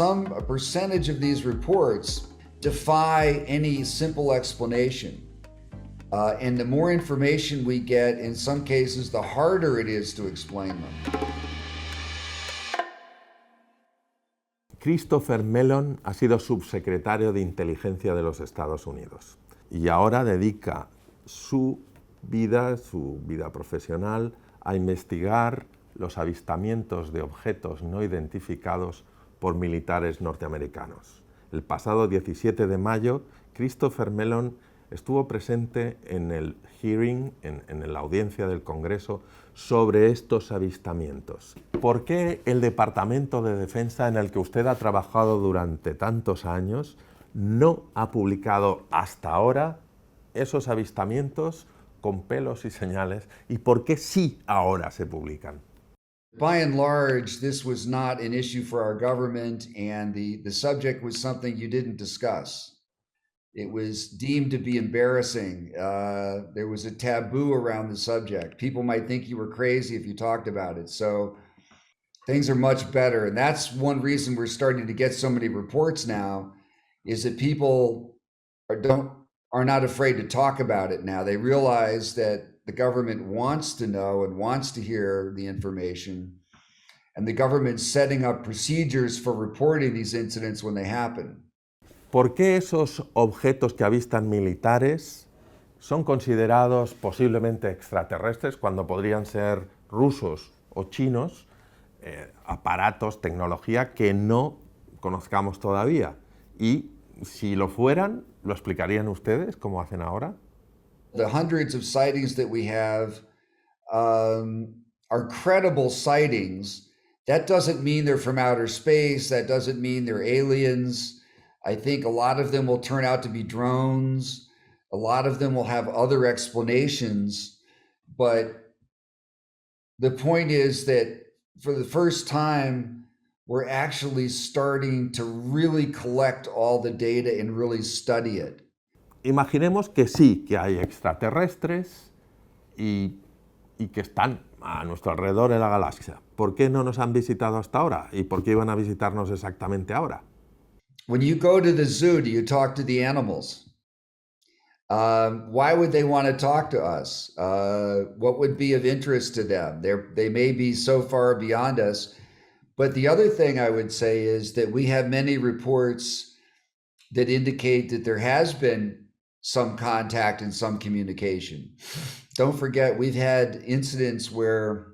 a percentage of these reports defy any simple explanation. And the more information we get, in some cases, the harder it is to explain them. Christopher Mellon ha sido subsecretario de Inteligencia de los Estados Unidos y ahora dedica su vida profesional, a investigar los avistamientos de objetos no identificados por militares norteamericanos. El pasado 17 de mayo, Christopher Mellon estuvo presente en el hearing, en la audiencia del Congreso, sobre estos avistamientos. ¿Por qué el Departamento de Defensa, en el que usted ha trabajado durante tantos años, no ha publicado hasta ahora esos avistamientos con pelos y señales? ¿Y por qué sí ahora se publican? By and large, this was not an issue for our government, and the subject was something you didn't discuss. It was deemed to be embarrassing. There was a taboo around the subject. People might think you were crazy if you talked about it. So things are much better. And that's one reason we're starting to get so many reports now, is that people are not afraid to talk about it now. They realize that the government wants to know and wants to hear the information, and the government's setting up procedures for reporting these incidents when they happen. ¿Por qué esos objetos que avistan militares son considerados posiblemente extraterrestres cuando podrían ser rusos o chinos, aparatos, tecnología que no conozcamos todavía? Y si lo fueran, ¿lo explicarían ustedes como hacen ahora? The hundreds of sightings that we have are credible sightings. That doesn't mean they're from outer space. That doesn't mean they're aliens. I think a lot of them will turn out to be drones. A lot of them will have other explanations. But the point is that for the first time, we're actually starting to really collect all the data and really study it. Imaginemos que sí, que hay extraterrestres y que están a nuestro alrededor en la galaxia. ¿Por qué no nos han visitado hasta ahora? ¿Y por qué iban a visitarnos exactamente ahora? When you go to the zoo, do you talk to the animals? Why would they want to talk to us? What would be of interest to them? They may be so far beyond us. But the other thing I would say is that we have many reports that indicate that there has been some contact and some communication. Don't forget, we've had incidents where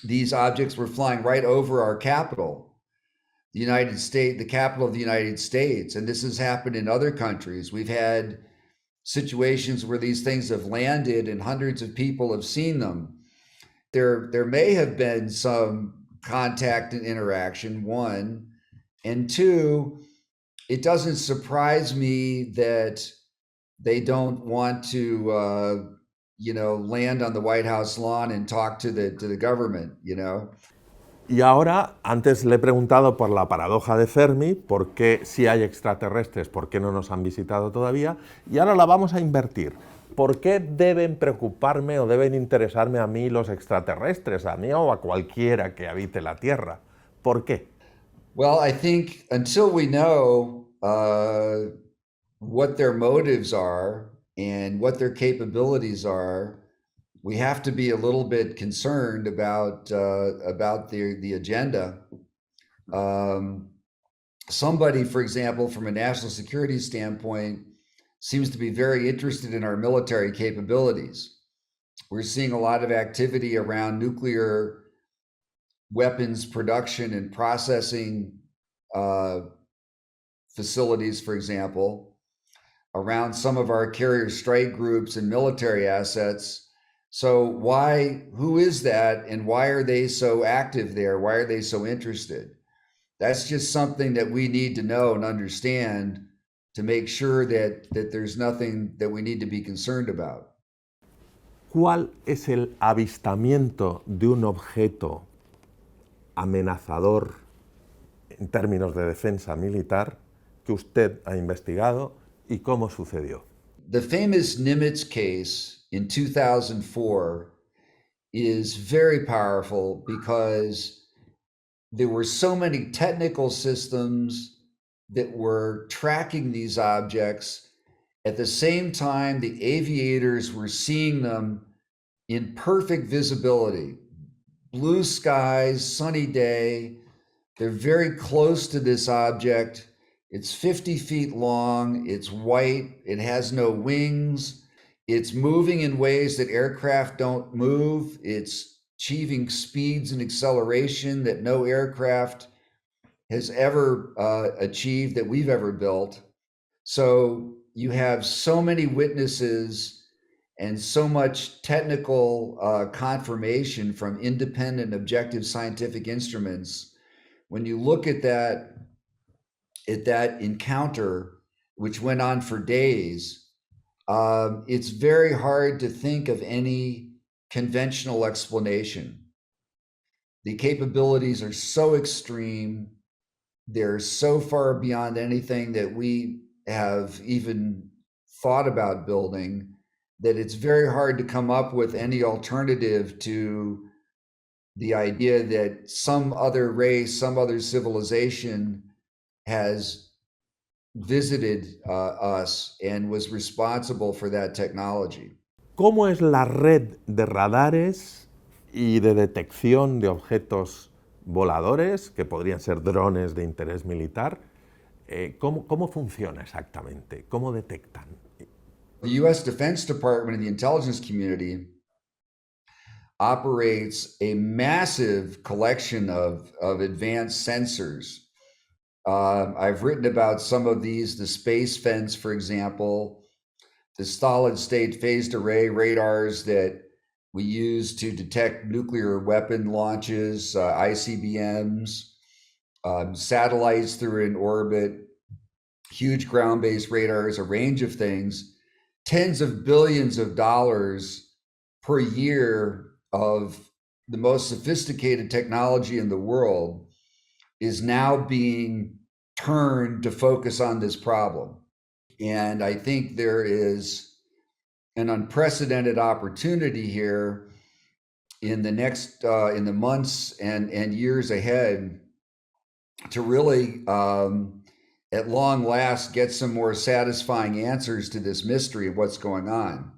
these objects were flying right over our capital, the United States, the capital of the United States. And this has happened in other countries. We've had situations where these things have landed and hundreds of people have seen them. There may have been some contact and interaction, one. And two, it doesn't surprise me that they don't want to, land on the White House lawn and talk to the government, Y ahora, antes le he preguntado por la paradoja de Fermi, por qué si hay extraterrestres, por qué no nos han visitado todavía, y ahora la vamos a invertir. ¿Por qué deben preocuparme o deben interesarme a mí los extraterrestres, a mí o a cualquiera que habite la Tierra? ¿Por qué? Well, I think until we know what their motives are and what their capabilities are, we have to be a little bit concerned about the agenda. Somebody, for example, from a national security standpoint, seems to be very interested in our military capabilities. We're seeing a lot of activity around nuclear weapons production and processing facilities, for example, around some of our carrier strike groups and military assets. So who is that, and why are they so active there? Why are they so interested? That's just something that we need to know and understand to make sure that there's nothing that we need to be concerned about. ¿Cuál es el avistamiento de un objeto amenazador en términos de defensa militar que usted ha investigado y cómo sucedió? The famous Nimitz case in 2004 is very powerful because there were so many technical systems that were tracking these objects. At the same time, the aviators were seeing them in perfect visibility, blue skies, sunny day. They're very close to this object. It's 50 feet long. It's white. It has no wings. It's moving in ways that aircraft don't move. It's achieving speeds and acceleration that no aircraft has ever achieved that we've ever built. So you have so many witnesses and so much technical confirmation from independent, objective scientific instruments. When you look at that encounter, which went on for days, it's very hard to think of any conventional explanation. The capabilities are so extreme. They're so far beyond anything that we have even thought about building that it's very hard to come up with any alternative to the idea that some other race, some other civilization has visited us and was responsible for that technology. ¿Cómo es la red de radares y de detección de objetos voladores, que podrían ser drones de interés militar? ¿Cómo funciona exactamente? ¿Cómo detectan? The U.S. Defense Department and the intelligence community operates a massive collection of advanced sensors. I've written about some of these, the Space Fence, for example, the solid state phased array radars that we use to detect nuclear weapon launches, ICBMs, satellites through in orbit, huge ground-based radars, a range of things, tens of billions of dollars per year of the most sophisticated technology in the world is now being turned to focus on this problem. And I think there is an unprecedented opportunity here in the next, in the months and years ahead to really, at long last, get some more satisfying answers to this mystery of what's going on.